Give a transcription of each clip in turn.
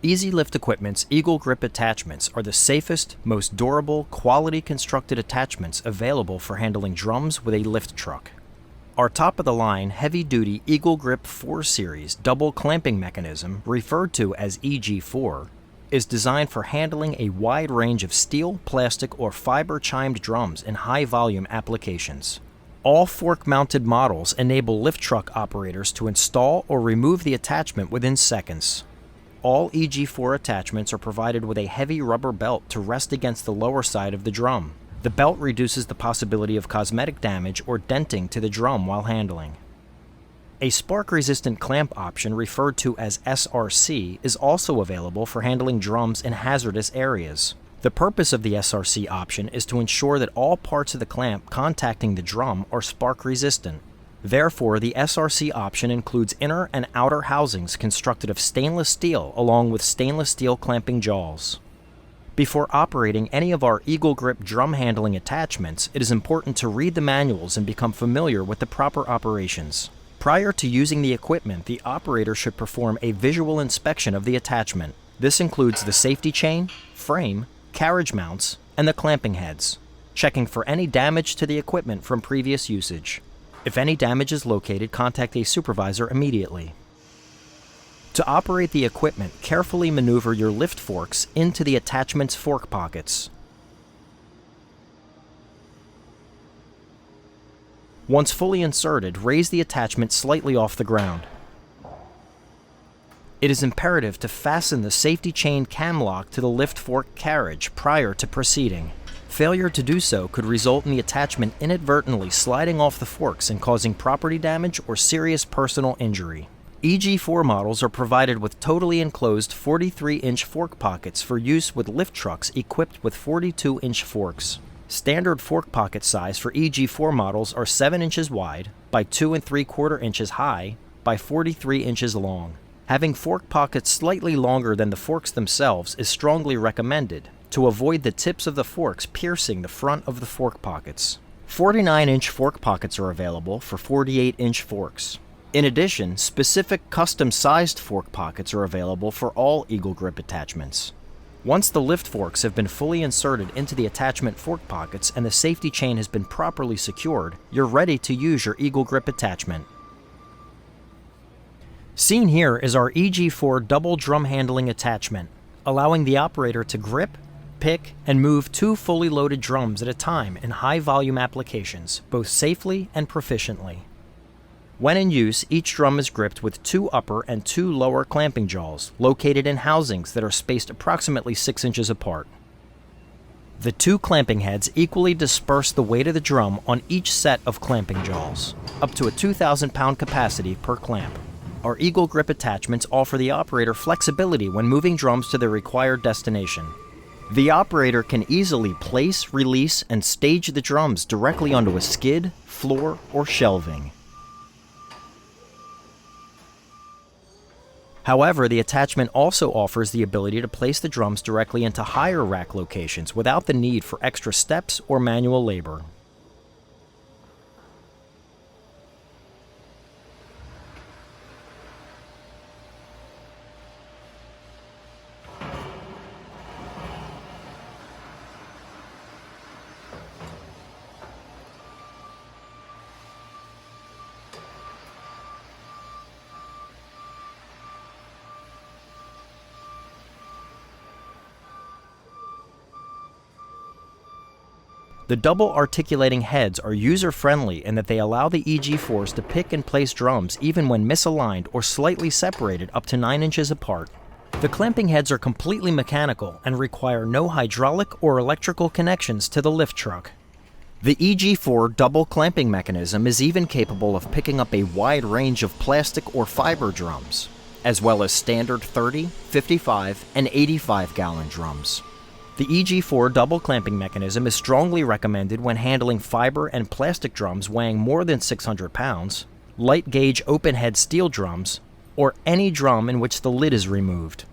Easy Lift Equipment's Eagle Grip attachments are the safest, most durable, quality-constructed attachments available for handling drums with a lift truck. Our top-of-the-line, heavy-duty Eagle Grip 4 Series double clamping mechanism, referred to as EG4, is designed for handling a wide range of steel, plastic, or fiber-chimed drums in high-volume applications. All fork-mounted models enable lift truck operators to install or remove the attachment within seconds. All EG4 attachments are provided with a heavy rubber belt to rest against the lower side of the drum. The belt reduces the possibility of cosmetic damage or denting to the drum while handling. A spark-resistant clamp option, referred to as SRC, is also available for handling drums in hazardous areas. The purpose of the SRC option is to ensure that all parts of the clamp contacting the drum are spark-resistant. Therefore, the SRC option includes inner and outer housings constructed of stainless steel along with stainless steel clamping jaws. Before operating any of our Eagle Grip drum handling attachments, it is important to read the manuals and become familiar with the proper operations. Prior to using the equipment, the operator should perform a visual inspection of the attachment. This includes the safety chain, frame, carriage mounts, and the clamping heads, checking for any damage to the equipment from previous usage. If any damage is located, contact a supervisor immediately. To operate the equipment, carefully maneuver your lift forks into the attachment's fork pockets. Once fully inserted, raise the attachment slightly off the ground. It is imperative to fasten the safety chain cam lock to the lift fork carriage prior to proceeding. Failure to do so could result in the attachment inadvertently sliding off the forks and causing property damage or serious personal injury. EG4 models are provided with totally enclosed 43-inch fork pockets for use with lift trucks equipped with 42-inch forks. Standard fork pocket size for EG4 models are 7 inches wide by 2 3/4 inches high by 43 inches long. Having fork pockets slightly longer than the forks themselves is strongly recommended to avoid the tips of the forks piercing the front of the fork pockets. 49-inch fork pockets are available for 48-inch forks. In addition, specific custom-sized fork pockets are available for all Eagle Grip attachments. Once the lift forks have been fully inserted into the attachment fork pockets and the safety chain has been properly secured, you're ready to use your Eagle Grip attachment. Seen here is our EG4 double drum handling attachment, allowing the operator to grip, pick, and move 2 fully loaded drums at a time in high-volume applications, both safely and proficiently. When in use, each drum is gripped with 2 upper and 2 lower clamping jaws, located in housings that are spaced approximately 6 inches apart. The 2 clamping heads equally disperse the weight of the drum on each set of clamping jaws, up to a 2,000-pound capacity per clamp. Our Eagle Grip attachments offer the operator flexibility when moving drums to their required destination. The operator can easily place, release, and stage the drums directly onto a skid, floor, or shelving. However, the attachment also offers the ability to place the drums directly into higher rack locations without the need for extra steps or manual labor. The double articulating heads are user-friendly in that they allow the EG4s to pick and place drums even when misaligned or slightly separated up to 9 inches apart. The clamping heads are completely mechanical and require no hydraulic or electrical connections to the lift truck. The EG4 double clamping mechanism is even capable of picking up a wide range of plastic or fiber drums, as well as standard 30, 55, and 85-gallon drums. The EG4 double clamping mechanism is strongly recommended when handling fiber and plastic drums weighing more than 600 pounds, light gauge open head steel drums, or any drum in which the lid is removed.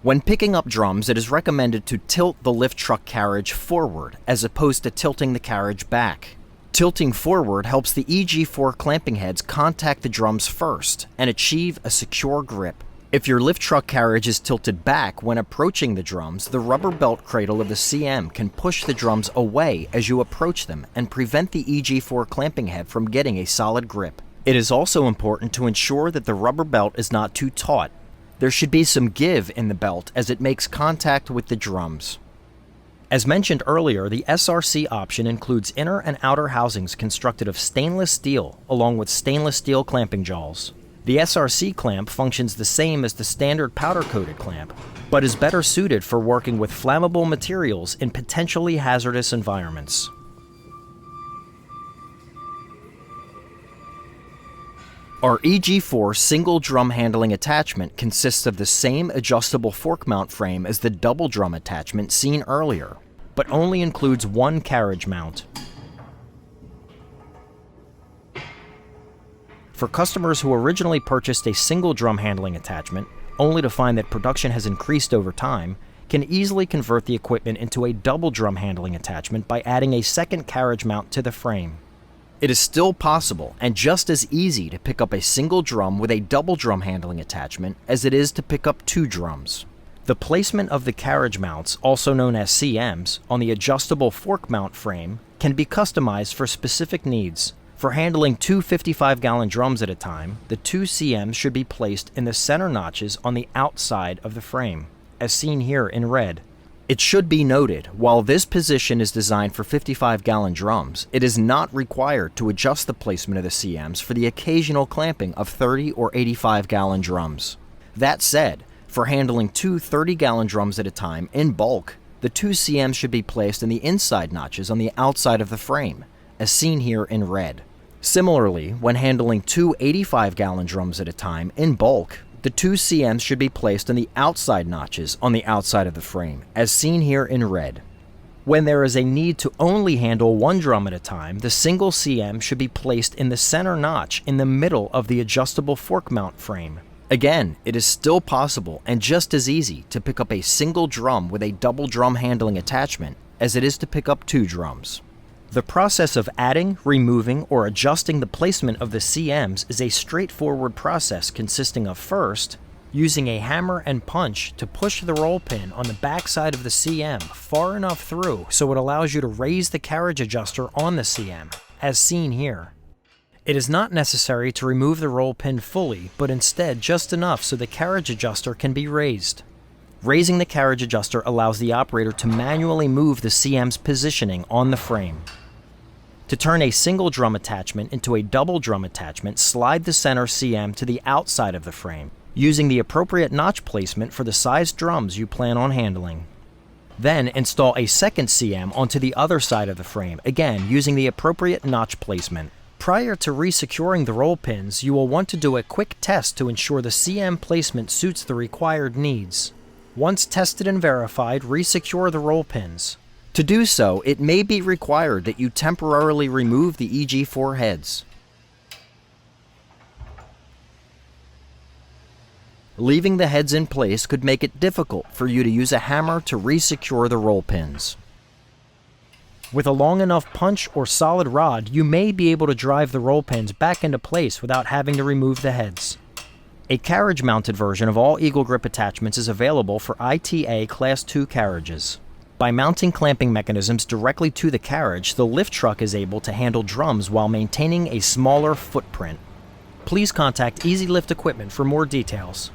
When picking up drums, it is recommended to tilt the lift truck carriage forward as opposed to tilting the carriage back. Tilting forward helps the EG4 clamping heads contact the drums first and achieve a secure grip. If your lift truck carriage is tilted back when approaching the drums, the rubber belt cradle of the CM can push the drums away as you approach them and prevent the EG4 clamping head from getting a solid grip. It is also important to ensure that the rubber belt is not too taut. There should be some give in the belt as it makes contact with the drums. As mentioned earlier, the SRC option includes inner and outer housings constructed of stainless steel, along with stainless steel clamping jaws. The SRC clamp functions the same as the standard powder-coated clamp, but is better suited for working with flammable materials in potentially hazardous environments. Our EG4 single drum handling attachment consists of the same adjustable fork mount frame as the double drum attachment seen earlier, but only includes one carriage mount. For customers who originally purchased a single drum handling attachment, only to find that production has increased over time, can easily convert the equipment into a double drum handling attachment by adding a second carriage mount to the frame. It is still possible and just as easy to pick up a single drum with a double drum handling attachment as it is to pick up two drums. The placement of the carriage mounts, also known as CMs, on the adjustable fork mount frame can be customized for specific needs. For handling two 55-gallon drums at a time, the two CMs should be placed in the center notches on the outside of the frame, as seen here in red. It should be noted, while this position is designed for 55-gallon drums, it is not required to adjust the placement of the CMs for the occasional clamping of 30 or 85-gallon drums. That said, for handling two 30-gallon drums at a time in bulk, the two CMs should be placed in the inside notches on the outside of the frame, as seen here in red. Similarly, when handling two 85-gallon drums at a time in bulk, the two CMs should be placed in the outside notches on the outside of the frame, as seen here in red. When there is a need to only handle one drum at a time, the single CM should be placed in the center notch in the middle of the adjustable fork mount frame. Again, it is still possible and just as easy to pick up a single drum with a double drum handling attachment as it is to pick up two drums. The process of adding, removing, or adjusting the placement of the CMs is a straightforward process consisting of first, using a hammer and punch to push the roll pin on the back side of the CM far enough through so it allows you to raise the carriage adjuster on the CM, as seen here. It is not necessary to remove the roll pin fully, but instead just enough so the carriage adjuster can be raised. Raising the carriage adjuster allows the operator to manually move the CM's positioning on the frame. To turn a single drum attachment into a double drum attachment, slide the center CM to the outside of the frame, using the appropriate notch placement for the size drums you plan on handling. Then install a second CM onto the other side of the frame, again using the appropriate notch placement. Prior to resecuring the roll pins, you will want to do a quick test to ensure the CM placement suits the required needs. Once tested and verified, resecure the roll pins. To do so, it may be required that you temporarily remove the EG4 heads. Leaving the heads in place could make it difficult for you to use a hammer to resecure the roll pins. With a long enough punch or solid rod, you may be able to drive the roll pins back into place without having to remove the heads. A carriage-mounted version of all Eagle Grip attachments is available for ITA Class II carriages. By mounting clamping mechanisms directly to the carriage, the lift truck is able to handle drums while maintaining a smaller footprint. Please contact Easy Lift Equipment for more details.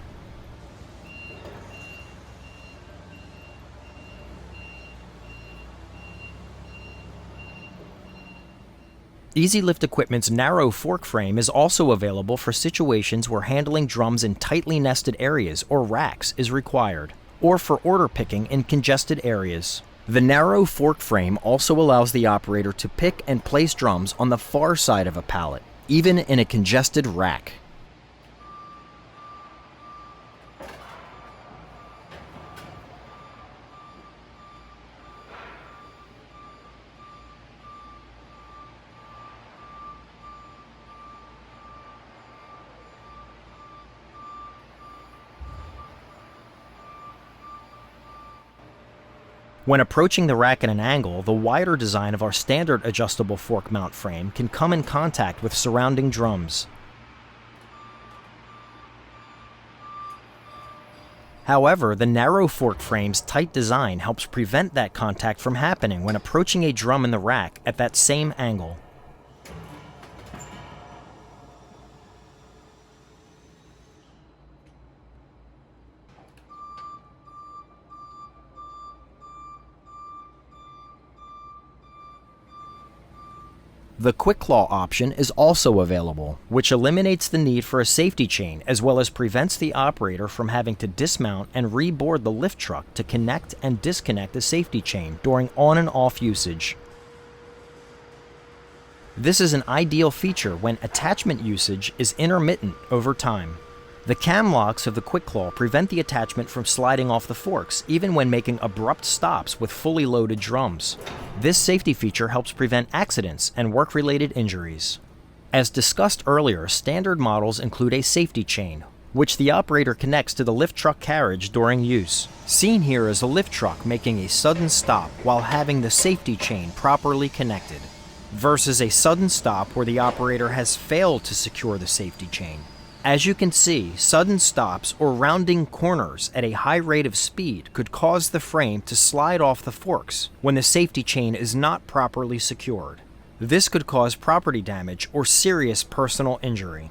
Easy Lift Equipment's narrow fork frame is also available for situations where handling drums in tightly nested areas or racks is required, or for order picking in congested areas. The narrow fork frame also allows the operator to pick and place drums on the far side of a pallet, even in a congested rack. When approaching the rack at an angle, the wider design of our standard adjustable fork mount frame can come in contact with surrounding drums. However, the narrow fork frame's tight design helps prevent that contact from happening when approaching a drum in the rack at that same angle. The quick claw option is also available, which eliminates the need for a safety chain as well as prevents the operator from having to dismount and reboard the lift truck to connect and disconnect the safety chain during on and off usage. This is an ideal feature when attachment usage is intermittent over time. The cam locks of the quick claw prevent the attachment from sliding off the forks, even when making abrupt stops with fully loaded drums. This safety feature helps prevent accidents and work-related injuries. As discussed earlier, standard models include a safety chain, which the operator connects to the lift truck carriage during use. Seen here is a lift truck making a sudden stop while having the safety chain properly connected, versus a sudden stop where the operator has failed to secure the safety chain. As you can see, sudden stops or rounding corners at a high rate of speed could cause the frame to slide off the forks when the safety chain is not properly secured. This could cause property damage or serious personal injury.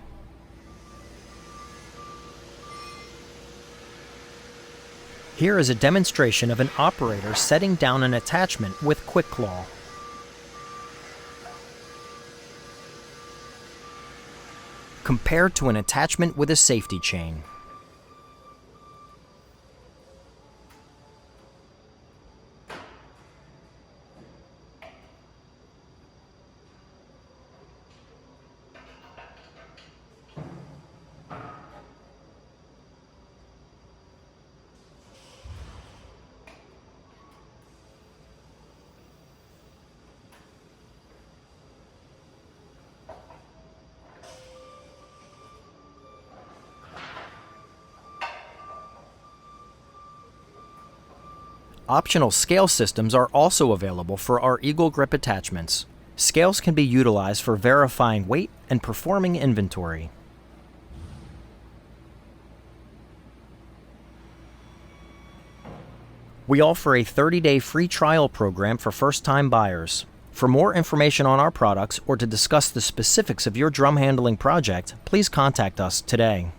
Here is a demonstration of an operator setting down an attachment with quick claw. Compared to an attachment with a safety chain. Optional scale systems are also available for our Eagle grip attachments. Scales can be utilized for verifying weight and performing inventory. We offer a 30-day free trial program for first-time buyers. For more information on our products or to discuss the specifics of your drum handling project, please contact us today.